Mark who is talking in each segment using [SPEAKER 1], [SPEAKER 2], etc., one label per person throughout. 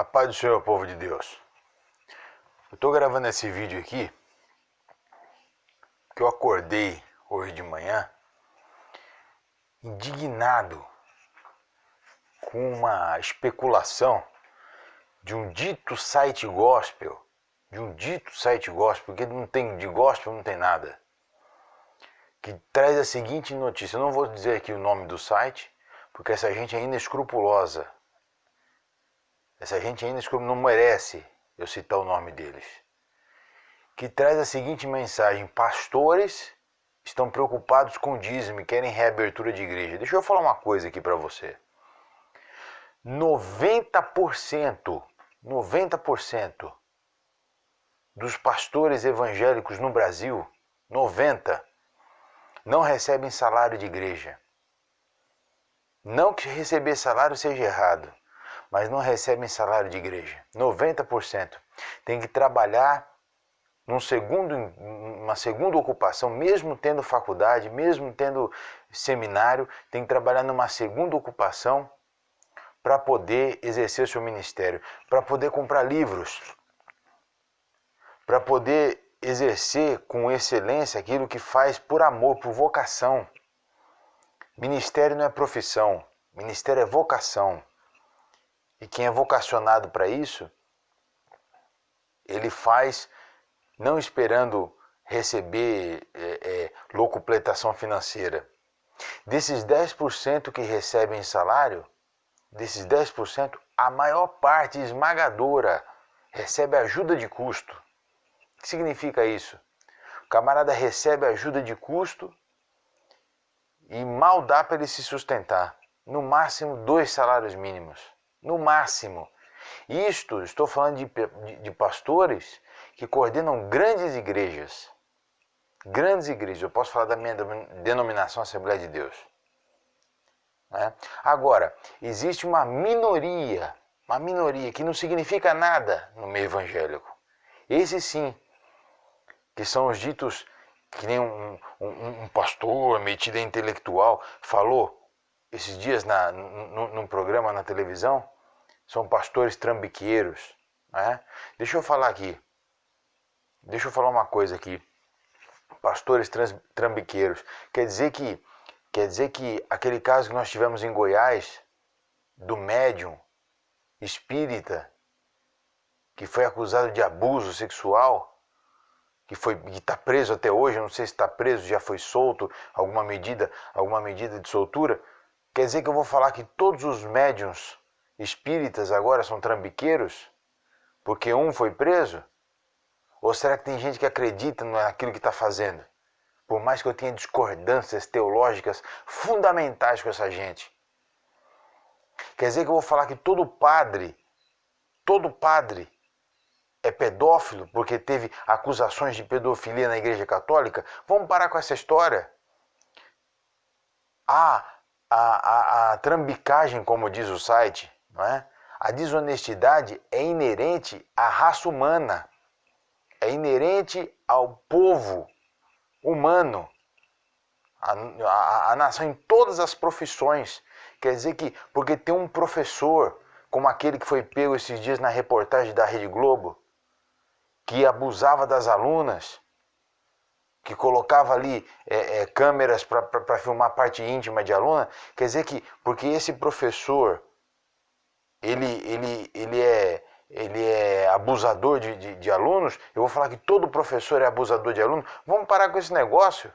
[SPEAKER 1] A paz do Senhor, povo de Deus. Eu estou gravando esse vídeo aqui porque eu acordei hoje de manhã indignado com uma especulação de um dito site gospel, porque não tem de gospel, não tem nada, que traz a seguinte notícia. Eu não vou dizer aqui o nome do site, porque essa gente é inescrupulosa. Essa gente ainda não merece eu citar o nome deles. Que traz a seguinte mensagem: pastores estão preocupados com o dízimo e querem reabertura de igreja. Deixa eu falar uma coisa aqui para você. 90% dos pastores evangélicos no Brasil, 90%, não recebem salário de igreja. Não que receber salário seja errado, mas não recebem salário de igreja. 90% tem que trabalhar uma segunda ocupação, mesmo tendo faculdade, mesmo tendo seminário, tem que trabalhar numa segunda ocupação para poder exercer seu ministério, para poder comprar livros, para poder exercer com excelência aquilo que faz por amor, por vocação. Ministério não é profissão, ministério é vocação. E quem é vocacionado para isso, ele faz não esperando receber locupletação financeira. Desses 10% que recebem salário, desses 10%, a maior parte esmagadora recebe ajuda de custo. O que significa isso? O camarada recebe ajuda de custo e mal dá para ele se sustentar. No máximo 2 salários mínimos. No máximo. Isto, estou falando de pastores que coordenam grandes igrejas. Grandes igrejas. Eu posso falar da minha denominação Assembleia de Deus. Né? Agora, existe uma minoria que não significa nada no meio evangélico. Esses sim, que são os ditos, que nem um pastor metido a intelectual falou esses dias num programa na televisão, são pastores trambiqueiros. Né? Deixa eu falar uma coisa aqui. Pastores trambiqueiros. Quer dizer que aquele caso que nós tivemos em Goiás, do médium espírita, que foi acusado de abuso sexual, que está preso até hoje, eu não sei se está preso, já foi solto, alguma medida de soltura. Quer dizer que eu vou falar que todos os médiuns espíritas agora são trambiqueiros? Porque um foi preso? Ou será que tem gente que acredita naquilo que está fazendo? Por mais que eu tenha discordâncias teológicas fundamentais com essa gente. Quer dizer que eu vou falar que todo padre é pedófilo porque teve acusações de pedofilia na Igreja Católica? Vamos parar com essa história. A trambicagem, como diz o site, não é? A desonestidade é inerente à raça humana, é inerente ao povo humano, a nação, em todas as profissões. Quer dizer que, porque tem um professor, como aquele que foi pego esses dias na reportagem da Rede Globo, que abusava das alunas, que colocava ali câmeras para filmar a parte íntima de aluna, quer dizer que, porque esse professor, ele é abusador de alunos, eu vou falar que todo professor é abusador de aluno? Vamos parar com esse negócio.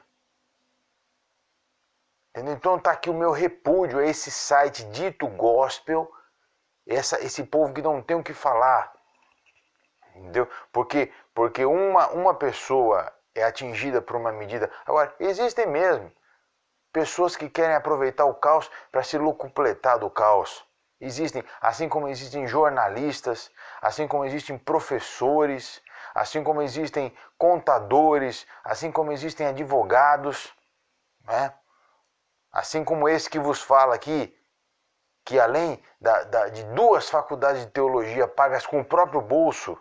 [SPEAKER 1] Entendeu? Então está aqui o meu repúdio a esse site dito gospel, esse povo que não tem o que falar. Entendeu? Porque uma pessoa é atingida por uma medida. Agora, existem mesmo pessoas que querem aproveitar o caos para se locupletar do caos. Existem, assim como existem jornalistas, assim como existem professores, assim como existem contadores, assim como existem advogados, né? Assim como esse que vos fala aqui, que além de 2 faculdades de teologia pagas com o próprio bolso,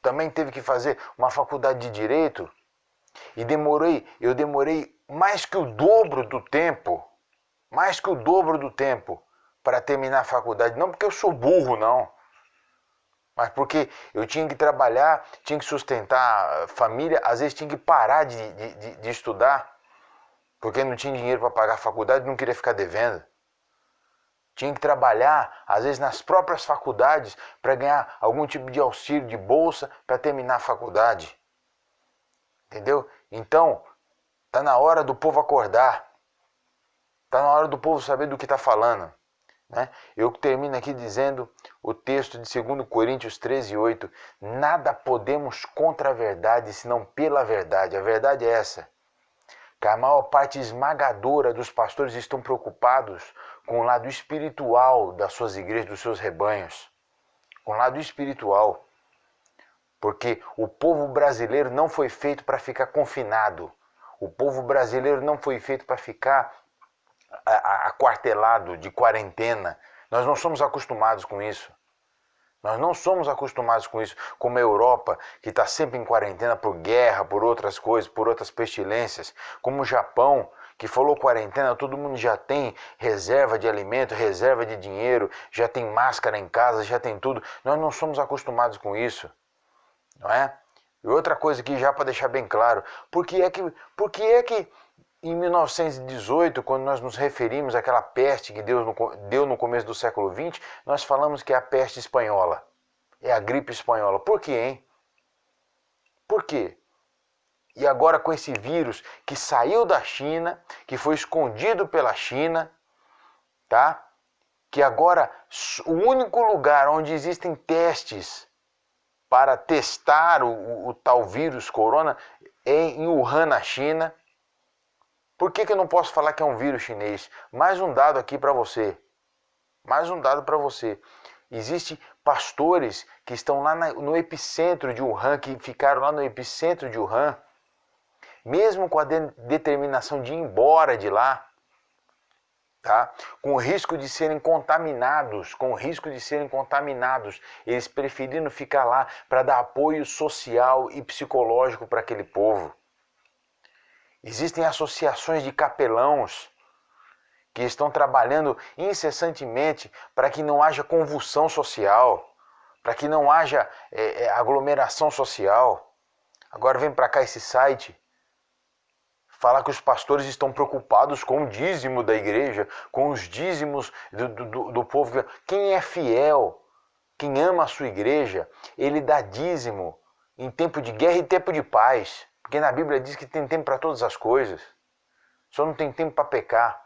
[SPEAKER 1] também teve que fazer uma faculdade de direito, e eu demorei mais que o dobro do tempo para terminar a faculdade. Não porque eu sou burro, não. Mas porque eu tinha que trabalhar, tinha que sustentar a família, às vezes tinha que parar de estudar, porque não tinha dinheiro para pagar a faculdade e não queria ficar devendo. Tinha que trabalhar, às vezes, nas próprias faculdades para ganhar algum tipo de auxílio de bolsa para terminar a faculdade. Entendeu? Então, está na hora do povo acordar. Está na hora do povo saber do que está falando. Né? Eu termino aqui dizendo o texto de 2 Coríntios 13:8. Nada podemos contra a verdade, senão pela verdade. A verdade é essa. Que a maior parte esmagadora dos pastores estão preocupados com o lado espiritual das suas igrejas, dos seus rebanhos. Com o lado espiritual. Porque o povo brasileiro não foi feito para ficar confinado. O povo brasileiro não foi feito para ficar aquartelado de quarentena. Nós não somos acostumados com isso. Nós não somos acostumados com isso, como a Europa, que está sempre em quarentena por guerra, por outras coisas, por outras pestilências. Como o Japão, que falou quarentena, todo mundo já tem reserva de alimento, reserva de dinheiro, já tem máscara em casa, já tem tudo. Nós não somos acostumados com isso, não é? E outra coisa aqui, já para deixar bem claro, por que é que em 1918, quando nós nos referimos àquela peste que Deus deu no começo do século XX, nós falamos que é a peste espanhola, é a gripe espanhola. Por quê, hein? Por quê? E agora com esse vírus que saiu da China, que foi escondido pela China, tá? Que agora o único lugar onde existem testes para testar o tal vírus corona é em Wuhan, na China. Por que eu não posso falar que é um vírus chinês? Mais um dado aqui para você. Mais um dado para você. Existem pastores que estão lá no epicentro de Wuhan, que ficaram lá no epicentro de Wuhan, mesmo com a determinação de ir embora de lá, tá? Com o risco de serem contaminados, eles preferiram ficar lá para dar apoio social e psicológico para aquele povo. Existem associações de capelãos que estão trabalhando incessantemente para que não haja convulsão social, para que não haja aglomeração social. Agora vem para cá esse site falar que os pastores estão preocupados com o dízimo da igreja, com os dízimos do povo. Quem é fiel, quem ama a sua igreja, ele dá dízimo em tempo de guerra e tempo de paz. Porque na Bíblia diz que tem tempo para todas as coisas. Só não tem tempo para pecar.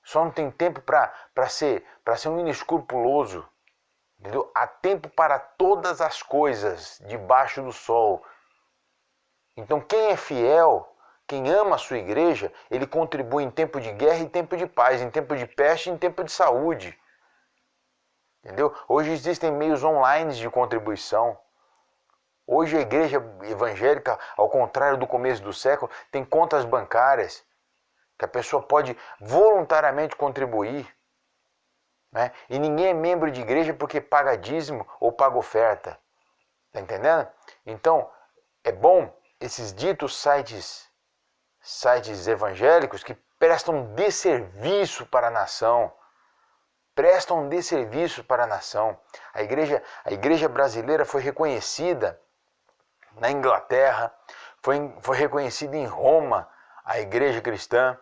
[SPEAKER 1] Só não tem tempo para ser um inescrupuloso. Entendeu? Há tempo para todas as coisas debaixo do sol. Então quem é fiel, quem ama a sua igreja, ele contribui em tempo de guerra e tempo de paz, em tempo de peste e em tempo de saúde. Entendeu? Hoje existem meios online de contribuição. Hoje a igreja evangélica, ao contrário do começo do século, tem contas bancárias que a pessoa pode voluntariamente contribuir. Né? E ninguém é membro de igreja porque paga dízimo ou paga oferta. Tá entendendo? Então, é bom esses ditos sites evangélicos que prestam desserviço para a nação. Prestam desserviço para a nação. A igreja brasileira foi reconhecida na Inglaterra, foi reconhecida em Roma, a igreja cristã,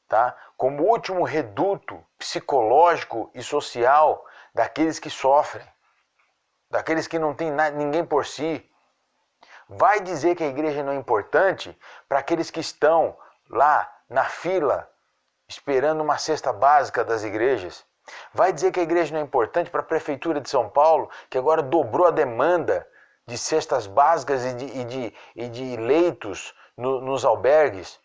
[SPEAKER 1] tá? Como o último reduto psicológico e social daqueles que sofrem, daqueles que não têm ninguém por si. Vai dizer que a igreja não é importante para aqueles que estão lá na fila, esperando uma cesta básica das igrejas. Vai dizer que a igreja não é importante para a Prefeitura de São Paulo, que agora dobrou a demanda de cestas básicas e de leitos nos albergues,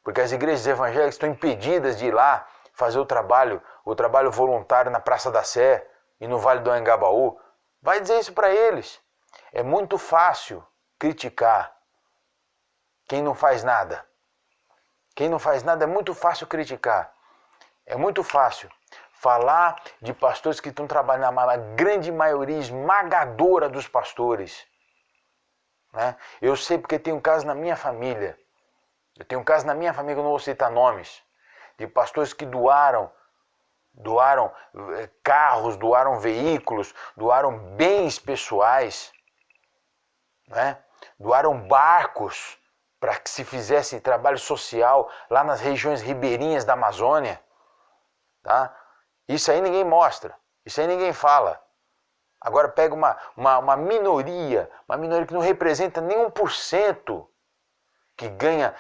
[SPEAKER 1] porque as igrejas evangélicas estão impedidas de ir lá fazer o trabalho voluntário na Praça da Sé e no Vale do Anhangabaú. Vai dizer isso para eles. É muito fácil criticar quem não faz nada. Quem não faz nada é muito fácil criticar. É muito fácil falar de pastores que estão trabalhando, a grande maioria esmagadora dos pastores. Né? Eu sei porque tem um caso na minha família. Eu tenho um caso na minha família, que eu não vou citar nomes, de pastores que doaram doaram carros, doaram veículos, doaram bens pessoais, né? Doaram barcos para que se fizesse trabalho social lá nas regiões ribeirinhas da Amazônia. Tá? Isso aí ninguém mostra, isso aí ninguém fala. Agora pega uma minoria que não representa nem 1%, que ganha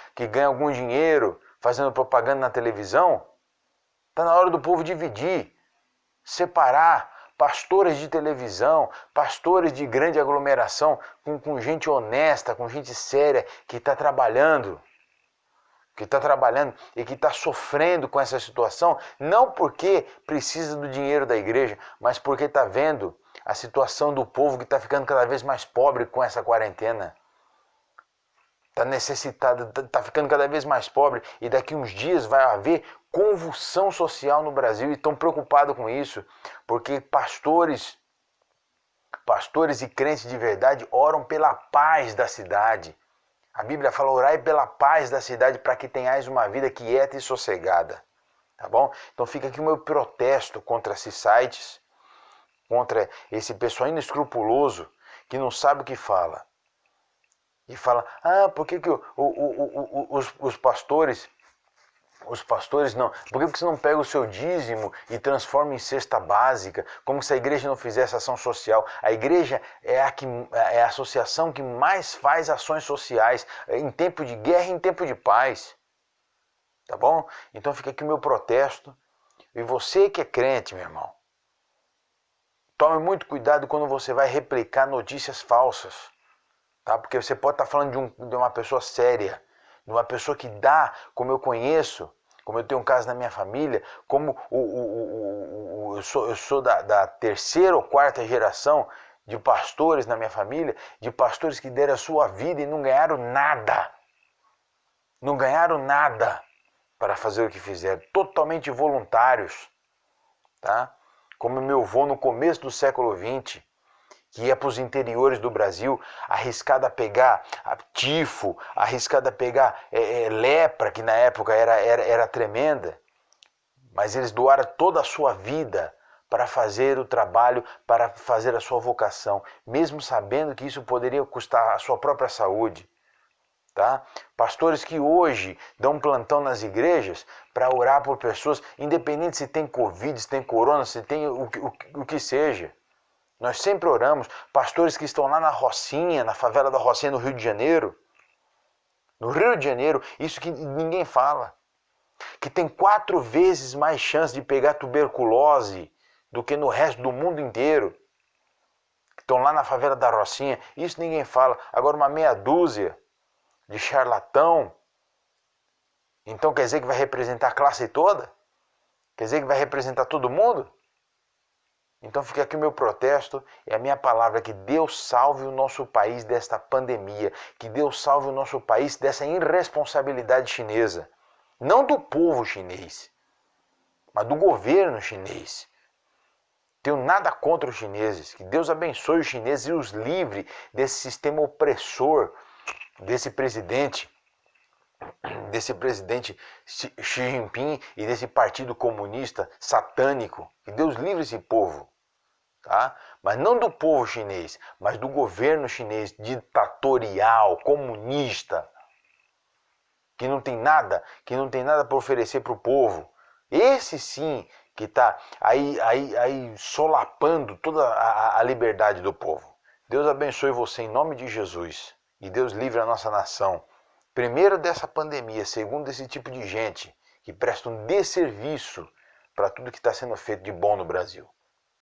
[SPEAKER 1] algum dinheiro fazendo propaganda na televisão. Está na hora do povo dividir, separar pastores de televisão, pastores de grande aglomeração, com gente honesta, com gente séria, que está trabalhando e que está sofrendo com essa situação, não porque precisa do dinheiro da igreja, mas porque está vendo a situação do povo que está ficando cada vez mais pobre com essa quarentena. Está necessitado, está ficando cada vez mais pobre, e daqui uns dias vai haver convulsão social no Brasil, e estão preocupados com isso, porque pastores e crentes de verdade oram pela paz da cidade. A Bíblia fala: orai pela paz da cidade, para que tenhais uma vida quieta e sossegada. Tá bom? Então fica aqui o meu protesto contra esses sites, contra esse pessoal inescrupuloso que não sabe o que fala. E fala: por que os pastores não, por que você não pega o seu dízimo e transforma em cesta básica, como se a igreja não fizesse ação social? A igreja é a associação que mais faz ações sociais em tempo de guerra e em tempo de paz. Tá bom? Então fica aqui o meu protesto. E você que é crente, meu irmão, tome muito cuidado quando você vai replicar notícias falsas. Tá? Porque você pode estar falando de uma pessoa séria, de uma pessoa que dá, como eu conheço, como eu tenho um caso na minha família, como eu sou da terceira ou quarta geração de pastores na minha família, de pastores que deram a sua vida e não ganharam nada. Não ganharam nada para fazer o que fizeram, totalmente voluntários. Tá? Como meu avô no começo do século XX, que ia para os interiores do Brasil, arriscado a pegar tifo, arriscado a pegar lepra, que na época era tremenda, mas eles doaram toda a sua vida para fazer o trabalho, para fazer a sua vocação, mesmo sabendo que isso poderia custar a sua própria saúde. Tá? Pastores que hoje dão plantão nas igrejas para orar por pessoas, independente se tem Covid, se tem corona, se tem o que seja. Nós sempre oramos. Pastores que estão lá na Rocinha, na favela da Rocinha, no Rio de Janeiro. No Rio de Janeiro, isso que ninguém fala. Que tem 4 vezes mais chance de pegar tuberculose do que no resto do mundo inteiro. Que estão lá na favela da Rocinha, isso ninguém fala. Agora uma meia dúzia de charlatão, então quer dizer que vai representar a classe toda? Quer dizer que vai representar todo mundo? Então fica aqui o meu protesto e a minha palavra: que Deus salve o nosso país desta pandemia, que Deus salve o nosso país dessa irresponsabilidade chinesa. Não do povo chinês, mas do governo chinês. Tenho nada contra os chineses, que Deus abençoe os chineses e os livre desse sistema opressor, desse presidente Xi Jinping e desse partido comunista satânico. Que Deus livre esse povo, tá? Mas não do povo chinês, mas do governo chinês ditatorial, comunista, que não tem nada para oferecer para o povo. Esse sim que está aí solapando toda a liberdade do povo. Deus abençoe você em nome de Jesus. E Deus livre a nossa nação, primeiro dessa pandemia, segundo desse tipo de gente que presta um desserviço para tudo que está sendo feito de bom no Brasil.